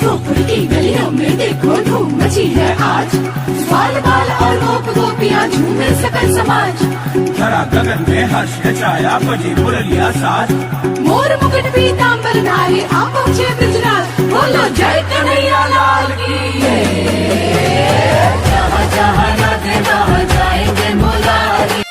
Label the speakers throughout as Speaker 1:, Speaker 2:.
Speaker 1: जोधपुर की गलियों में देखो धूम मची है आज। बाल बाल और गोप गोपियाँ झूमे सकल समाज।
Speaker 2: धरा गगन में हर्ष छाया बजी मुरलिया साज।
Speaker 1: मोर मुकुट पीतांबर धारी आ पहुँचे ब्रजराज। बोलो जय कन्हैया लाल की। जहाँ जहाँ राधे वहाँ जाएंगे मुरारी।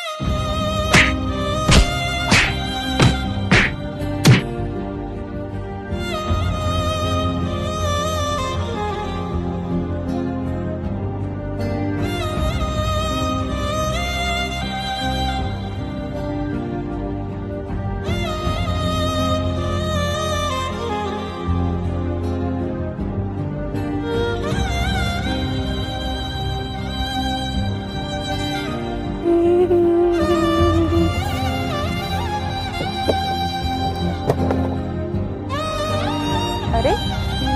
Speaker 3: अरे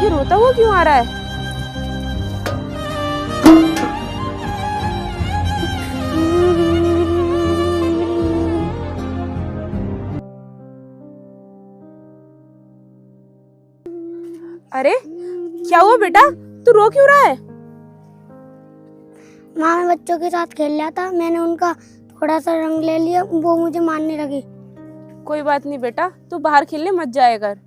Speaker 3: ये रोता हुआ क्यों आ रहा है? अरे क्या हुआ बेटा, तू रो क्यों रहा है?
Speaker 4: माँ, मैं बच्चों के साथ खेल रहा था, मैंने उनका थोड़ा सा रंग ले लिया, वो मुझे मारने लगे।
Speaker 3: कोई बात नहीं बेटा, तू बाहर खेलने मत जाया कर।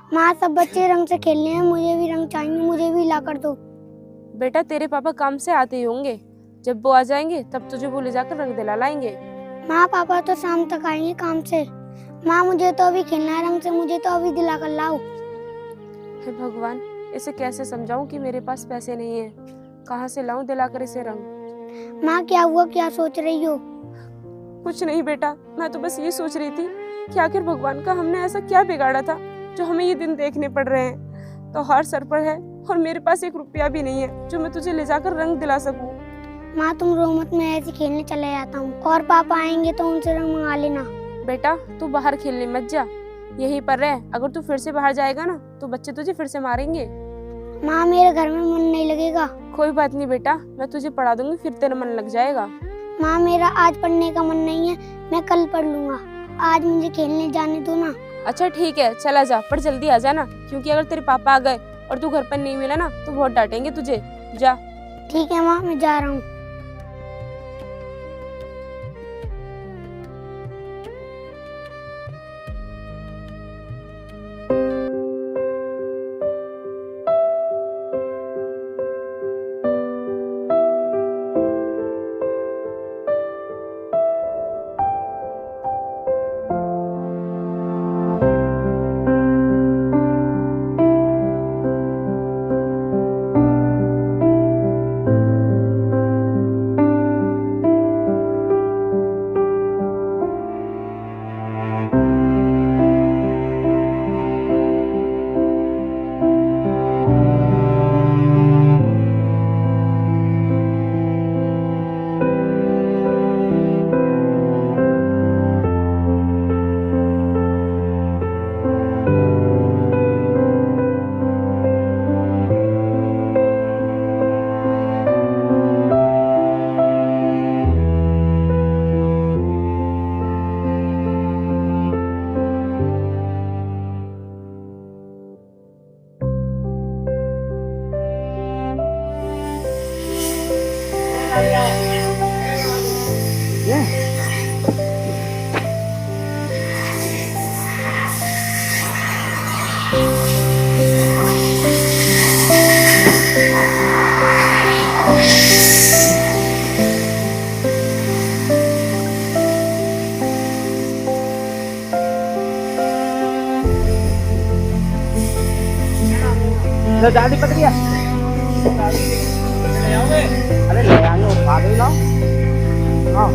Speaker 4: माँ, सब बच्चे रंग से खेलने हैं, मुझे भी रंग चाहिए, मुझे भी ला कर दो।
Speaker 3: बेटा तेरे पापा काम से आते ही होंगे, जब वो आ जाएंगे तब तुझे वो ले जाकर रंग दिला लाएंगे।
Speaker 4: माँ, पापा तो शाम तक आएंगे काम से। माँ, मुझे तो अभी खेलना है रंग से, मुझे तो अभी दिला कर लाओ।
Speaker 3: हे भगवान, इसे कैसे समझाऊं कि मेरे पास पैसे नहीं है, कहाँ से लाऊं दिलाकर इसे रंग।
Speaker 4: माँ, क्या हुआ, क्या सोच रही हो?
Speaker 3: कुछ नहीं बेटा, मैं तो बस ये सोच रही थी कि आखिर भगवान का हमने ऐसा क्या बिगाड़ा था जो हमें ये दिन देखने पड़ रहे हैं। तो हार सर पर है और मेरे पास 1 रुपया भी नहीं है जो मैं तुझे ले जाकर रंग दिला सकूं।
Speaker 4: माँ, तुम रो मत, मैं ऐसे खेलने चले जाता हूँ, और पापा आएंगे तो उनसे रंग मंगा लेना।
Speaker 3: बेटा तू बाहर खेलने मत जा, यहीं पर रह। अगर तू फिर से बाहर जाएगा ना तो बच्चे तुझे फिर से मारेंगे।
Speaker 4: माँ, मेरे घर में मन नहीं लगेगा।
Speaker 3: कोई बात नहीं बेटा, मैं तुझे पढ़ा दूंगी, फिर तेरा मन लग जाएगा।
Speaker 4: माँ, मेरा आज पढ़ने का मन नहीं है, मैं कल पढ़ लूंगा, आज मुझे खेलने जाने दो ना।
Speaker 3: अच्छा ठीक है, चला जा, पर जल्दी आ जाना, क्योंकि अगर तेरे पापा आ गए और तू घर पर नहीं मिला ना तो बहुत डांटेंगे तुझे। जा।
Speaker 4: ठीक है माँ, मैं जा रहा हूँ।
Speaker 5: दादी पकड़िया अरे ले आने उठा दे ना। हाँ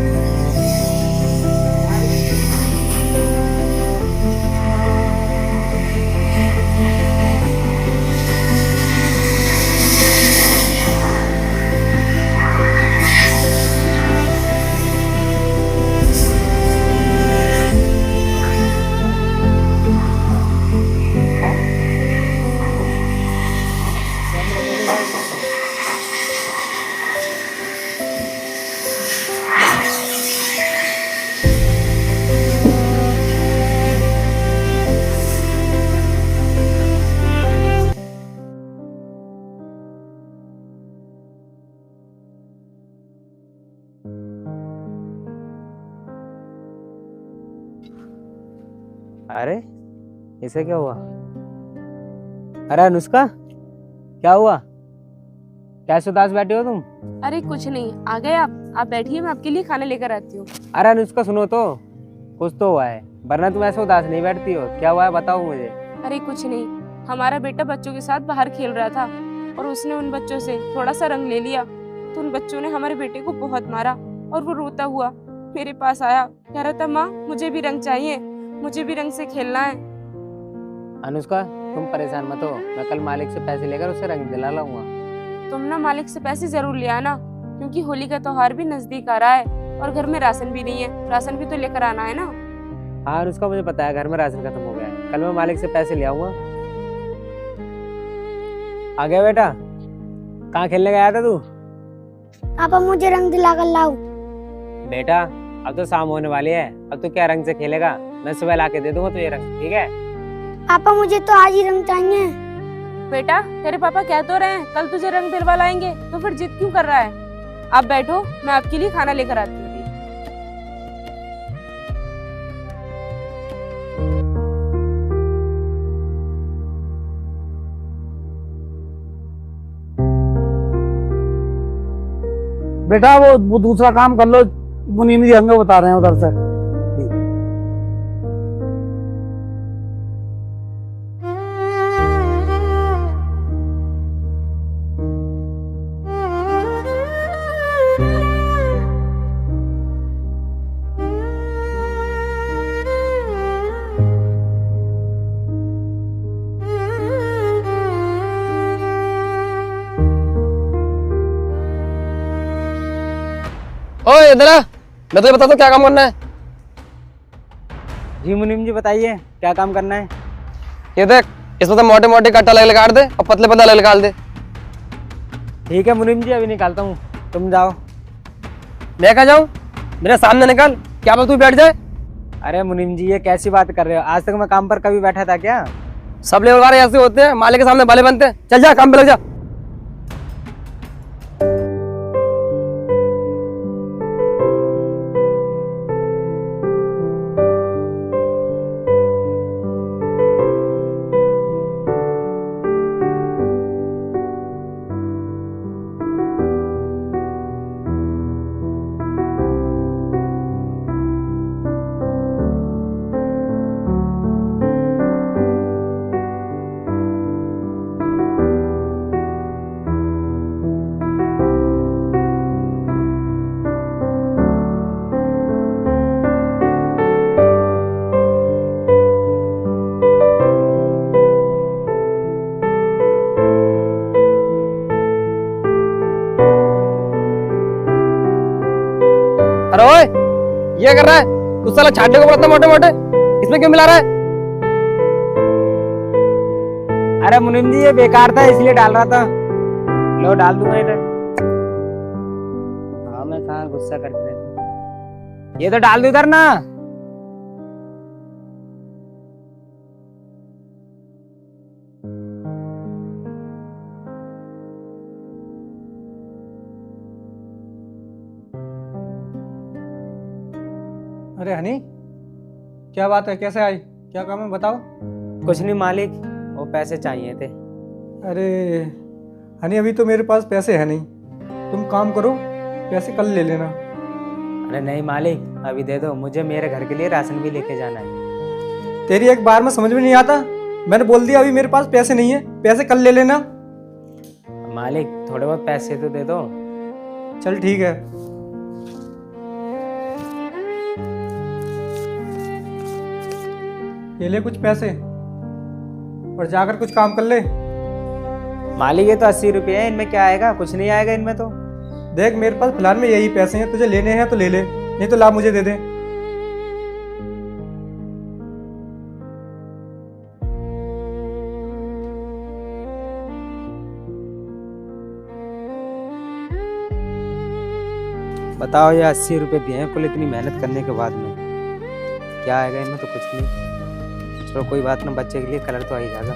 Speaker 6: अरे इसे क्या हुआ? अरे अनुष्का, क्या हुआ? कैसे उदास बैठे हो तुम?
Speaker 3: अरे कुछ नहीं, आ गए आप बैठिए, मैं आपके लिए खाना लेकर आती हूँ।
Speaker 6: अरे अनुष्का सुनो तो, कुछ तो हुआ है, वरना तुम ऐसे उदास नहीं बैठती हो। क्या हुआ है बताओ मुझे।
Speaker 3: अरे कुछ नहीं, हमारा बेटा बच्चों के साथ बाहर खेल रहा था और उसने उन बच्चों से थोड़ा सा रंग ले लिया, तो उन बच्चों ने हमारे बेटे को बहुत मारा और वो रोता हुआ मेरे पास आया, कह रहा था माँ मुझे भी रंग चाहिए, मुझे भी रंग से खेलना है।
Speaker 6: अनुष्का तुम परेशान मत हो, मैं कल मालिक से पैसे लेकर उसे रंग दिला लाऊंगा।
Speaker 3: तुम ना मालिक से पैसे जरूर ले आना, क्योंकि होली का त्योहार भी नजदीक आ रहा है और घर में राशन भी नहीं है, राशन भी तो लेकर आना है ना।
Speaker 6: हाँ अनुष्का मुझे पता है, घर में राशन खत्म हो गया है, कल मैं मालिक से पैसे ले आऊंगा। आ गया बेटा, कहाँ खेलने गया था तू?
Speaker 4: पापा मुझे रंग दिला कर लाओ।
Speaker 6: बेटा अब तो शाम होने वाली है, अब तू क्या रंग से खेलेगा? मैं सुबह ला के दे दूंगा तुझे रंग, ठीक है?
Speaker 4: पापा मुझे तो आज ही रंग चाहिए।
Speaker 3: बेटा तेरे पापा कह तो रहे हैं कल तुझे रंग दिलवा लाएंगे, तो फिर जिद क्यों कर रहा है? आप बैठो, मैं आपके लिए खाना लेकर आती हूँ।
Speaker 5: बेटा वो दूसरा काम कर लो, मुनीम जी हमें बता रहे हैं उधर से।
Speaker 7: ओए इधर आ, मैं तुझे बताता हूँ क्या काम करना है।
Speaker 6: जी मुनीम जी बताइए क्या काम करना है?
Speaker 7: ये देख, इसमें से मोटे मोटे कट्टा अलग काट दे और पतले पतले अलग निकाल दे।
Speaker 6: ठीक है मुनीम जी, अभी निकालता हूँ, तुम जाओ।
Speaker 7: मैं कहाँ जाऊँ? मेरे सामने निकाल, क्या पता तू बैठ जाए।
Speaker 6: अरे मुनीम जी ये कैसी बात कर रहे हो? आज तक मैं काम पर कभी बैठा था क्या?
Speaker 7: सब लेबर ऐसे होते हैं, मालिक के सामने भले बनते हैं। चल जा काम पे लग जा। अरे ओए, ये कर रहा है तू? साला छाटने को बोलता मोटे मोटे, इसमें क्यों मिला रहा है?
Speaker 6: अरे मुनीम जी ये बेकार था इसलिए डाल रहा था। लो डाल दूंगा इधर। हाँ मैं कहाँ गुस्सा करते रहता, ये तो डाल दो इधर ना।
Speaker 8: अरे हनी, क्या बात है? कैसे आई? क्या काम है बताओ।
Speaker 6: कुछ नहीं मालिक, वो पैसे चाहिए थे।
Speaker 8: अरे हनी अभी तो मेरे पास पैसे है नहीं, तुम काम करो पैसे कल ले लेना।
Speaker 6: अरे नहीं मालिक अभी दे दो, मुझे मेरे घर के लिए राशन भी लेके जाना है।
Speaker 8: तेरी एक बार में समझ में नहीं आता, मैंने बोल दिया अभी मेरे पास पैसे नहीं है, पैसे कल ले लेना।
Speaker 6: मालिक थोड़े बहुत पैसे तो दे दो।
Speaker 8: चल ठीक है। ये ले कुछ पैसे और जाकर कुछ काम कर ले।
Speaker 6: मालिक ये तो 80 रुपये है, इनमें क्या आएगा? कुछ नहीं आएगा इनमें तो।
Speaker 8: देख मेरे पास फिलहाल में यही पैसे हैं, तुझे लेने हैं तो ले ले, नहीं तो ला मुझे दे दे।
Speaker 6: बताओ ये 80 रुपये दिए हैं कुल इतनी मेहनत करने के बाद में, क्या आएगा इनमें? तो कुछ नहीं। चलो कोई बात ना, बच्चे के लिए कलर तो आ ही जाएगा।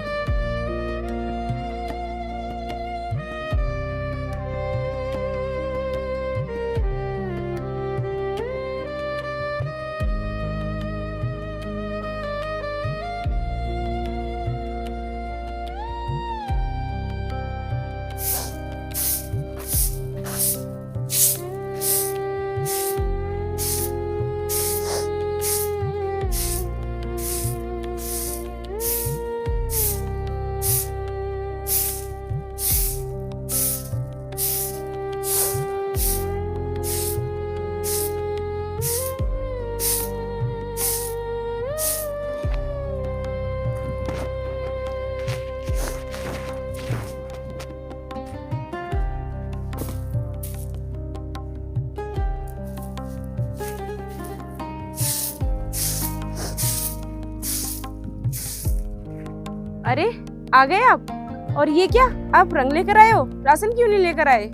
Speaker 3: अरे आ गए आप। और ये क्या, आप रंग लेकर आए हो, राशन क्यों नहीं लेकर आए?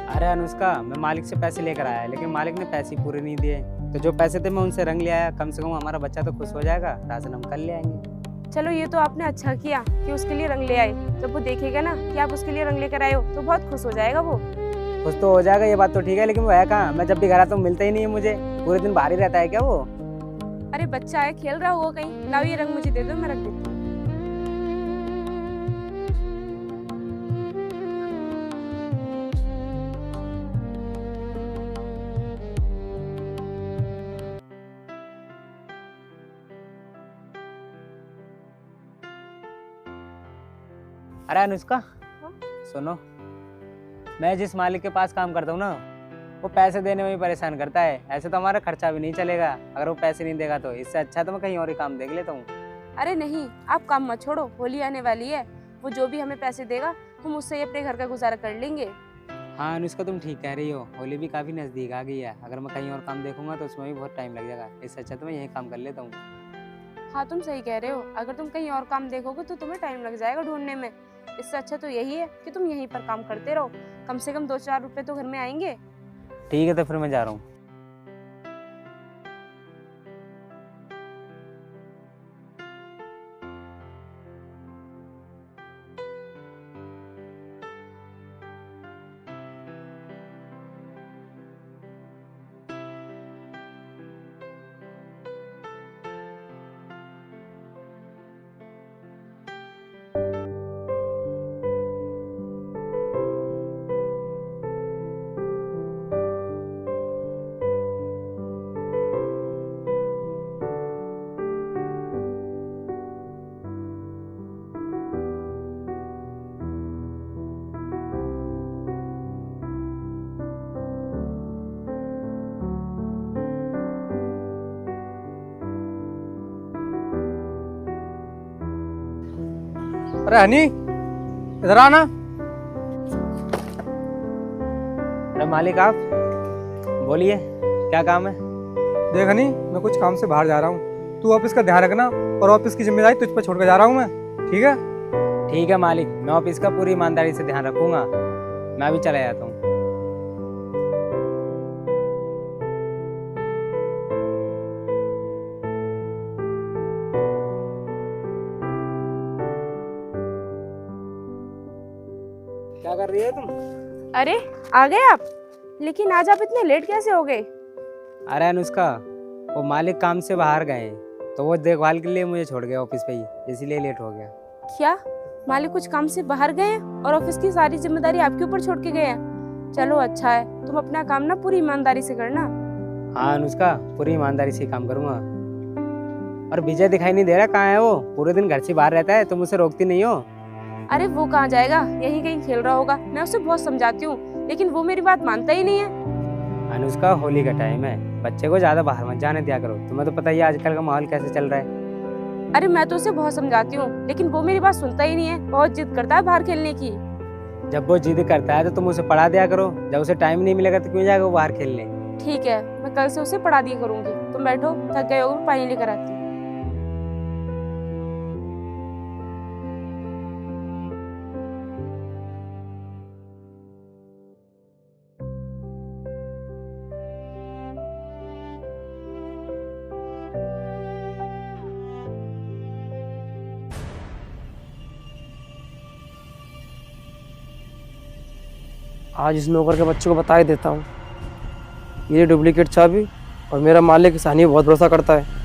Speaker 6: अरे अनुष्का, मैं मालिक से पैसे लेकर आया, लेकिन मालिक ने पैसे पूरे नहीं दिए, तो जो पैसे थे मैं उनसे रंग ले आया। कम से कम हमारा बच्चा तो खुश हो जाएगा, राशन हम कल ले आएंगे।
Speaker 3: चलो ये तो आपने अच्छा किया कि उसके लिए रंग ले आए। जब वो देखेगा ना कि आप उसके लिए रंग लेकर आए हो तो बहुत खुश हो जाएगा वो।
Speaker 6: खुश तो हो जाएगा, ये बात तो ठीक है, लेकिन वो है कहाँ? मैं जब भी घर आता हूँ मिलता ही नहीं है मुझे, पूरे दिन बाहर ही रहता है क्या वो?
Speaker 3: अरे बच्चा है, खेल रहा होगा कहीं। लाओ ये रंग मुझे दे दो, मैं रख देती हूँ।
Speaker 6: अरे अनुष्का, सुनो, मैं जिस मालिक के पास काम करता हूँ ना, वो पैसे देने में ही परेशान करता है। ऐसे तो हमारा खर्चा भी नहीं चलेगा अगर वो पैसे नहीं देगा, तो इससे अच्छा तो मैं कहीं और ही काम देख लेता हूँ।
Speaker 3: अरे नहीं, आप काम मत छोड़ो, होली आने वाली है। वो जो भी हमें पैसे देगा हम उससे ही अपने घर का गुजारा कर लेंगे।
Speaker 6: हाँ अनुष्का, तुम ठीक कह रही हो, होली भी काफी नजदीक आ गई है। अगर मैं कहीं और काम देखूंगा तो उसमें भी बहुत टाइम लग जाएगा, इससे अच्छा तो मैं यही काम कर लेता हूँ।
Speaker 3: हाँ तुम सही कह रहे हो, अगर तुम कहीं और काम देखोगे तो तुम्हें टाइम लग जाएगा ढूंढने में। इससे अच्छा तो यही है कि तुम यहीं पर काम करते रहो, कम से कम 2-4 रुपए तो घर में आएंगे।
Speaker 6: ठीक है, तो फिर मैं जा रहा हूँ।
Speaker 8: अरे हनी, इधर आना।
Speaker 6: अरे मालिक, आप बोलिए, क्या काम है?
Speaker 8: देख हनी, मैं कुछ काम से बाहर जा रहा हूँ, तू ऑफिस का ध्यान रखना, और ऑफिस की जिम्मेदारी तुझ पर छोड़ कर जा रहा हूँ मैं। ठीक है?
Speaker 6: ठीक है मालिक, मैं ऑफिस का पूरी ईमानदारी से ध्यान रखूंगा। मैं भी चला जाता हूँ। क्या कर रही है तुम?
Speaker 3: अरे आ गए आप, लेकिन आज आप इतने लेट कैसे हो गए?
Speaker 6: अरे अनुष्का, वो मालिक काम से बाहर गए, तो वो देखभाल के लिए मुझे छोड़ गया ऑफिस पे ही, इसीलिए लेट हो गया।
Speaker 3: क्या मालिक कुछ काम से बाहर गए हैं और ऑफिस की सारी जिम्मेदारी आपके ऊपर छोड़ के गए हैं? चलो अच्छा है, तुम अपना काम ना पूरी ईमानदारी से करना।
Speaker 6: हाँ अनुष्का, पूरी ईमानदारी से ही काम करूंगा। और विजय दिखाई नहीं दे रहा, कहाँ है वो? पूरे दिन घर से बाहर रहता है, तुम उसे रोकती नहीं हो?
Speaker 3: अरे वो कहाँ जाएगा, यहीं कहीं खेल रहा होगा। मैं उसे बहुत समझाती हूँ लेकिन वो मेरी बात मानता ही नहीं है।
Speaker 6: अनुष्का, होली का टाइम है, बच्चे को ज्यादा बाहर मत जाने दिया करो। तुम्हें तो पता ही है आजकल का माहौल कैसे चल रहा है।
Speaker 3: अरे मैं तो उसे बहुत समझाती हूँ लेकिन वो मेरी बात सुनता ही नहीं है, बहुत जिद करता है बाहर खेलने की।
Speaker 6: जब वो जिद करता है तो तुम उसे पढ़ा दिया करो, जब उसे टाइम नहीं मिलेगा तो क्यों जाएगा वो बाहर खेलने?
Speaker 3: ठीक है, मैं कल से उसे पढ़ा दिया करूंगी। तुम बैठो, थक गए हो, पानी लेकर आती हूँ।
Speaker 7: आज इस नौकर के बच्चे को बता ही देता हूँ, ये डुप्लीकेट चाबी, और मेरा मालिक सानी बहुत भरोसा करता है।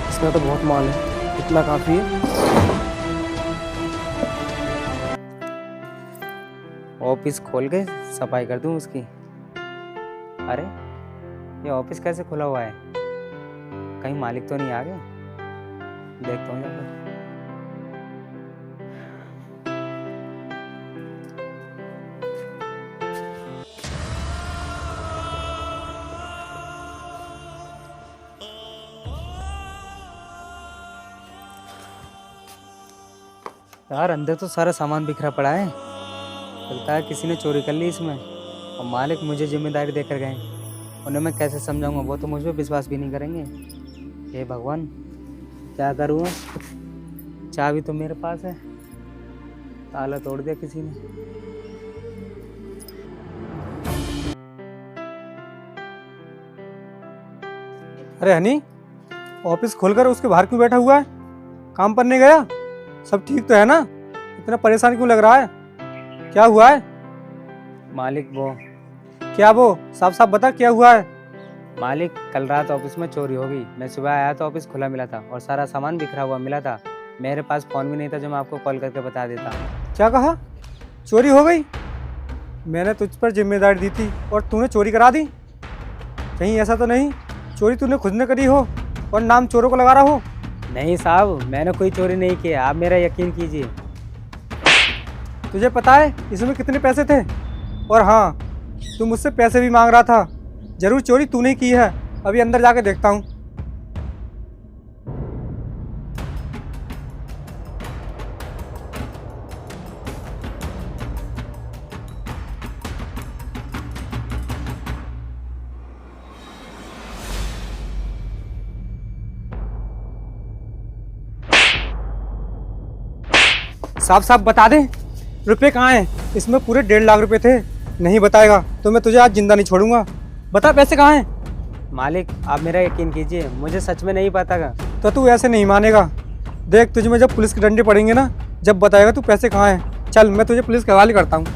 Speaker 7: इसमें तो बहुत माल है, इतना काफी है।
Speaker 6: ऑफिस खोल के सफाई कर दूं उसकी। अरे ये ऑफिस कैसे खुला हुआ है? कहीं मालिक तो नहीं आ गए? देखता हूँ जाकर। यार अंदर तो सारा सामान बिखरा पड़ा है, लगता है किसी ने चोरी कर ली इसमें। और मालिक मुझे जिम्मेदारी देकर गए, उन्हें मैं कैसे समझाऊंगा, वो तो मुझ पर विश्वास भी नहीं करेंगे। हे भगवान क्या करूँ, चाबी तो मेरे पास है, ताला तोड़ दिया किसी ने।
Speaker 8: अरे हनी, ऑफिस खोलकर उसके बाहर क्यों बैठा हुआ है? काम पर नहीं गया? सब ठीक तो है ना? इतना परेशान क्यों लग रहा है? क्या हुआ है?
Speaker 6: मालिक वो
Speaker 8: क्या वो? साफ साफ बता क्या हुआ है?
Speaker 6: मालिक कल रात ऑफिस में चोरी हो गई। मैं सुबह आया तो ऑफिस खुला मिला था और सारा सामान बिखरा हुआ मिला था। मेरे पास फ़ोन भी नहीं था जो मैं आपको कॉल करके बता देता।
Speaker 8: क्या कहा? चोरी हो गई? मैंने तुझ पर जिम्मेदारी दी थी और तूने चोरी करा दी? कहीं ऐसा तो नहीं चोरी तूने खुद ने करी हो और नाम चोरों को लगा रहा हो?
Speaker 6: नहीं साहब, मैंने कोई चोरी नहीं किया, आप मेरा यकीन कीजिए।
Speaker 8: तुझे पता है इसमें कितने पैसे थे? और हाँ, तू मुझसे पैसे भी मांग रहा था। जरूर चोरी तूने की है। अभी अंदर जाके देखता हूँ। साफ साफ बता दे, रुपए कहाँ हैं? इसमें पूरे 1.5 लाख रुपए थे। नहीं बताएगा तो मैं तुझे आज जिंदा नहीं छोड़ूंगा। बता पैसे कहाँ हैं?
Speaker 6: मालिक आप मेरा यकीन कीजिए, मुझे सच में नहीं पता था।
Speaker 8: तो तू ऐसे नहीं मानेगा। देख तुझे में जब पुलिस के डंडे पड़ेंगे ना, जब बताएगा तू पैसे कहाँ हैं। चल मैं तुझे पुलिस के हवाले करता हूँ।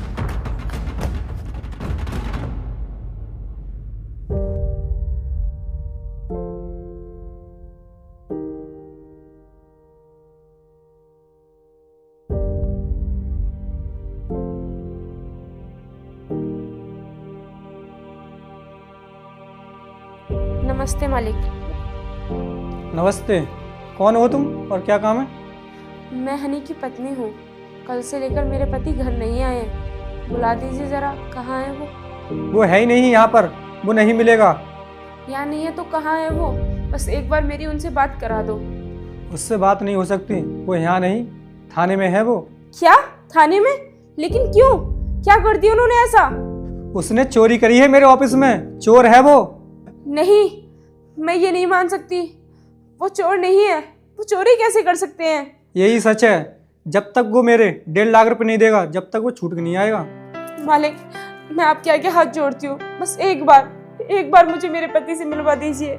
Speaker 3: नमस्ते मालिक।
Speaker 8: नमस्ते। कौन हो तुम और क्या काम है?
Speaker 3: मैं हनी की पत्नी हूँ। कल से लेकर मेरे पति घर नहीं आए हैं। बुला दीजिए ज़रा, कहाँ है वो?
Speaker 8: वो है ही नहीं यहाँ पर, वो नहीं मिलेगा।
Speaker 3: यहाँ नहीं है तो कहाँ है वो? बस एक बार मेरी उनसे बात करा दो।
Speaker 8: उससे बात नहीं हो सकती, वो यहाँ नहीं, थाने में है वो।
Speaker 3: क्या? थाने में? लेकिन क्यों? क्या कर दिया उन्होंने ऐसा?
Speaker 8: उसने चोरी करी है मेरे ऑफिस में। चोर है वो।
Speaker 3: नहीं, मैं ये नहीं मान सकती। वो चोर नहीं है। वो चोरी कैसे कर सकते हैं?
Speaker 8: यही सच है। जब तक वो मेरे 1.5 लाख रुपए नहीं देगा, जब तक वो छूट के नहीं आएगा।
Speaker 3: मालिक, मैं आपके आगे हाथ जोड़ती हूँ, बस एक बार मुझे मेरे पति से मिलवा दीजिए।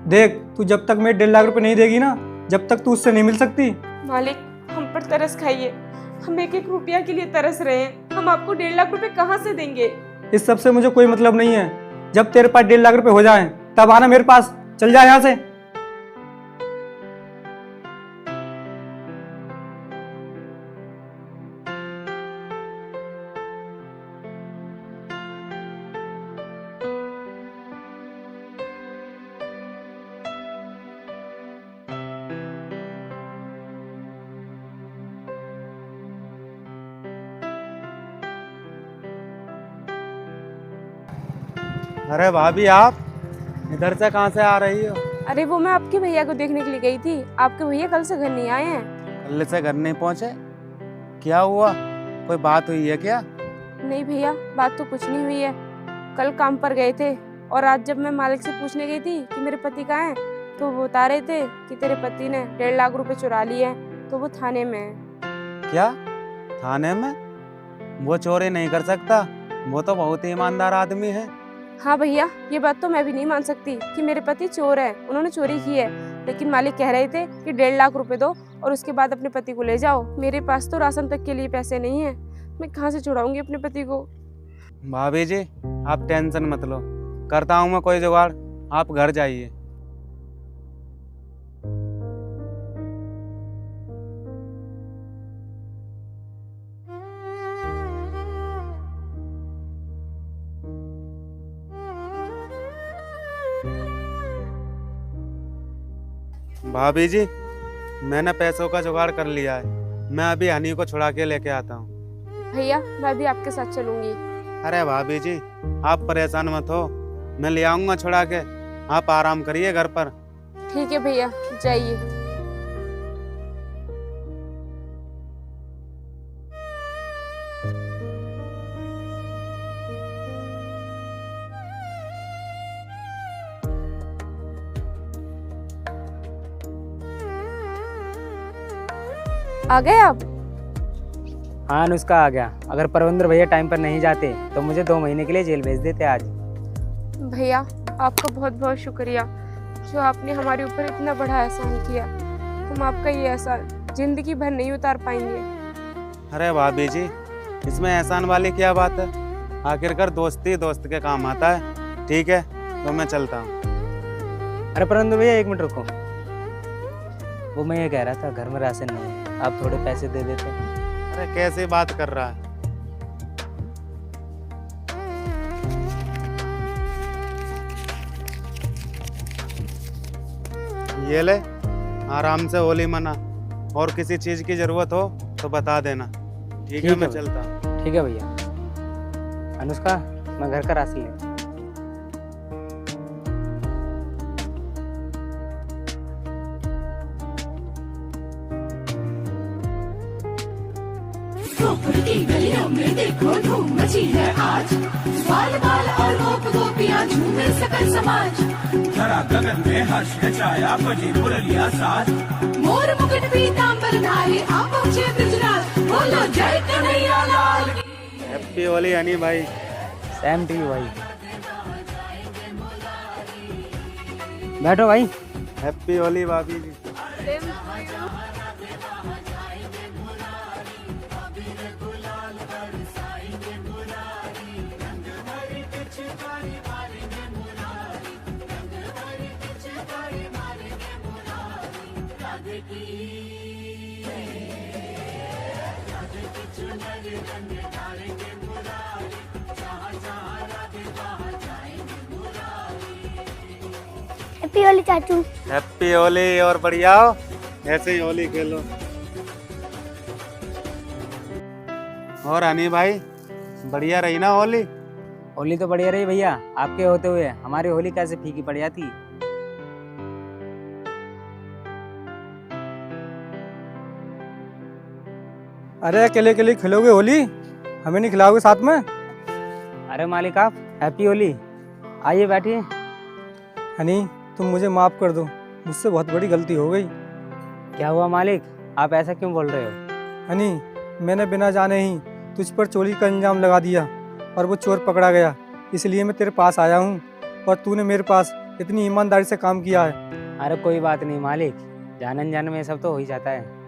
Speaker 8: देख तू जब तक मेरे 1.5 लाख रुपए नहीं देगी ना, जब तक तू उससे नहीं मिल सकती।
Speaker 3: मालिक, हम पर तरस खाइए। हम 1-1 रुपया के लिए तरस रहे हैं। हम आपको 1.5 लाख रुपए कहाँ से देंगे?
Speaker 8: इस सब से मुझे कोई मतलब नहीं है। जब तेरे पास 1.5 लाख रुपए हो जाएं, तब आना मेरे पास। चल जा यहाँ से।
Speaker 9: अरे भाभी, आप इधर से कहाँ से आ रही हो?
Speaker 3: अरे वो मैं आपके भैया को देखने के लिए गई थी। आपके भैया कल से घर नहीं आए हैं।
Speaker 9: कल से घर नहीं पहुँचे? क्या हुआ? कोई बात हुई है क्या?
Speaker 3: नहीं भैया, बात तो कुछ नहीं हुई है। कल काम पर गए थे और आज जब मैं मालिक से पूछने गई थी कि मेरे पति कहाँ हैं, तो वो बता रहे थे कि तेरे पति ने 1.5 लाख रुपए चुरा लिए हैं, तो वो थाने में है।
Speaker 9: क्या? थाने में? वो चोरी नहीं कर सकता, वो तो बहुत ही ईमानदार आदमी है।
Speaker 3: हाँ भैया, ये बात तो मैं भी नहीं मान सकती कि मेरे पति चोर है, उन्होंने चोरी की है। लेकिन मालिक कह रहे थे कि 1.5 लाख रुपए दो और उसके बाद अपने पति को ले जाओ। मेरे पास तो राशन तक के लिए पैसे नहीं है। मैं कहाँ से छुड़ाऊंगी अपने पति को?
Speaker 9: भाभी जी, आप टेंशन मत लो, करता हूँ मैं कोई जुगाड़। आप घर जाइए। भाभी जी, मैंने पैसों का जुगाड़ कर लिया है। मैं अभी हनी को छुड़ा के लेके आता हूँ।
Speaker 3: भैया, मैं भी आपके साथ चलूंगी।
Speaker 9: अरे भाभी जी, आप परेशान मत हो, मैं ले आऊंगा छुड़ा के। आप आराम करिए घर पर।
Speaker 3: ठीक है भैया, जाइए। आ गए आप?
Speaker 6: हाँ अनुष्का, आ गया। अगर परविंदर भैया टाइम पर नहीं जाते तो मुझे 2 महीने के लिए जेल भेज देते आज।
Speaker 3: भैया आपका बहुत बहुत शुक्रिया जो आपने हमारे ऊपर इतना बड़ा एहसान किया। हम आपका ये एहसान जिंदगी भर नहीं उतार पाएंगे।
Speaker 9: अरे भाभी जी, इसमें एहसान वाली क्या बात है? आखिरकार दोस्ती दोस्त के काम आता है। ठीक है, तो मैं चलता हूँ।
Speaker 6: अरे परविंदर भैया 1 मिनट रुको। वो मैं ये कह रहा था, घर में राशन नहीं है, आप थोड़े पैसे दे देते।
Speaker 9: अरे कैसी बात कर रहा है? ये ले, आराम से होली मना, और किसी चीज की जरूरत हो तो बता देना। ठीक है, मैं चलता हूँ।
Speaker 6: ठीक है भैया। अनुष्का, मैं घर का राशन ले।
Speaker 1: गोकुल की गलियों में देखो धूम मची है आज, बाल बाल और गोप गोपियां झूमे सकल समाज।
Speaker 2: धरा गगन में हर्ष है छाया, बजी मुरलिया साज।
Speaker 1: मोर मुकुट पीतांबर धारी, आप पहुंचे ब्रजराज, बोलो जय कन्हैया लाल की।
Speaker 9: हैप्पी होली हनी भाई।
Speaker 6: सेम टू यू भाई। बैठो भाई।
Speaker 9: हैप्पी होली भाभी जी।
Speaker 4: हैप्पी होली चाचू।
Speaker 9: हैप्पी होली, और बढ़िया हो, ऐसे ही होली खेलो। और हनी भाई, बढ़िया रही ना होली?
Speaker 6: होली तो बढ़िया रही भैया, आपके होते हुए हमारी होली कैसे फीकी पड़ जाती।
Speaker 8: अरे अकेले अकेले खेलोगे होली, हमें नहीं खिलाओगे साथ में?
Speaker 6: अरे मालिक आप, हैप्पी होली। आइए बैठिए।
Speaker 8: हनी, तुम मुझे माफ़ कर दो, मुझसे बहुत बड़ी गलती हो गई।
Speaker 6: क्या हुआ मालिक, आप ऐसा क्यों बोल रहे हो?
Speaker 8: हनी, मैंने बिना जाने ही तुझ पर चोरी का इल्जाम लगा दिया और वो चोर पकड़ा गया, इसलिए मैं तेरे पास आया हूँ, और तूने मेरे पास इतनी ईमानदारी से काम किया है।
Speaker 6: अरे कोई बात नहीं मालिक, जान अनजान में ये सब तो हो ही जाता है।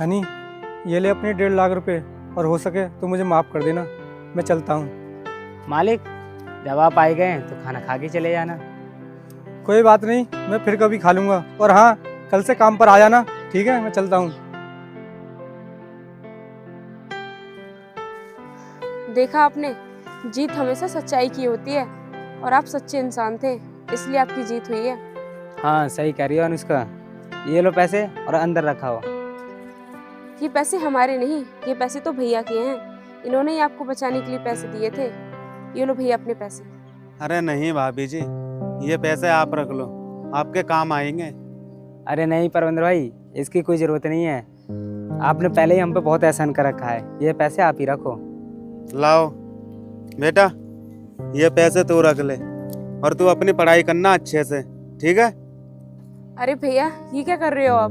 Speaker 8: हनी, ये ले अपने 1.5 लाख रुपए, और हो सके तो मुझे माफ़ कर देना। मैं चलता हूँ।
Speaker 6: मालिक, जब आप आए गए तो खाना खा के चले जाना।
Speaker 8: कोई बात नहीं, मैं फिर कभी खा लूँगा, और हाँ, कल से काम पर आ जाना। ठीक है, मैं चलता हूँ।
Speaker 3: देखा आपने, जीत हमेशा सच्चाई की होती है, और आप सच्चे इंसान थे, इसलिए आपकी जीत हुई है।
Speaker 6: हाँ सही कह रही हो अनुष्का। ये लो पैसे और अंदर रखा हो।
Speaker 3: ये पैसे हमारे नहीं, ये पैसे तो भैया के हैं, इन्होंने ही आपको बचाने के लिए पैसे दिए थे। ये लो भैया अपने पैसे।
Speaker 9: अरे नहीं भाभी जी, ये पैसे आप रख लो, आपके काम आएंगे।
Speaker 6: अरे नहीं परविंदर भाई, इसकी कोई ज़रूरत नहीं है, आपने पहले ही हम पे बहुत एहसान कर रखा है, ये पैसे आप ही रखो।
Speaker 9: लाओ बेटा, ये पैसे तू रख ले, और तू अपनी पढ़ाई करना अच्छे से। ठीक है?
Speaker 3: अरे भैया, ये क्या कर रहे हो आप?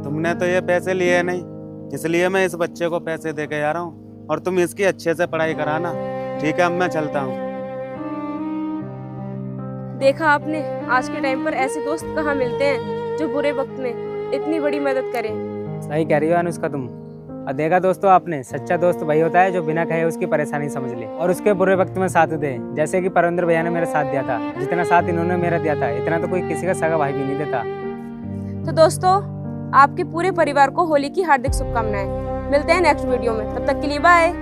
Speaker 9: तुमने तो ये पैसे लिए नहीं, इसलिए मैं इस बच्चे को पैसे दे के जा रहा हूँ, और तुम इसकी अच्छे से पढ़ाई कराना। ठीक है, अब मैं चलता हूँ।
Speaker 3: देखा आपने, आज के टाइम पर ऐसे दोस्त कहाँ मिलते हैं जो बुरे वक्त में इतनी बड़ी मदद करें।
Speaker 6: सही कह रही हो अनुष्का तुम। और देखा दोस्तों आपने, सच्चा दोस्त वही होता है जो बिना कहे उसकी परेशानी समझ ले और उसके बुरे वक्त में साथ दे। जैसे कि परविंदर भैया ने मेरा साथ दिया था, जितना साथ इन्होंने मेरा दिया था, इतना तो कोई किसी का सगा भाई भी नहीं देता।
Speaker 3: तो दोस्तों, आपके पूरे परिवार को होली की हार्दिक शुभकामनाएं। मिलते हैं नेक्स्ट वीडियो में, तब तक के लिए बाय।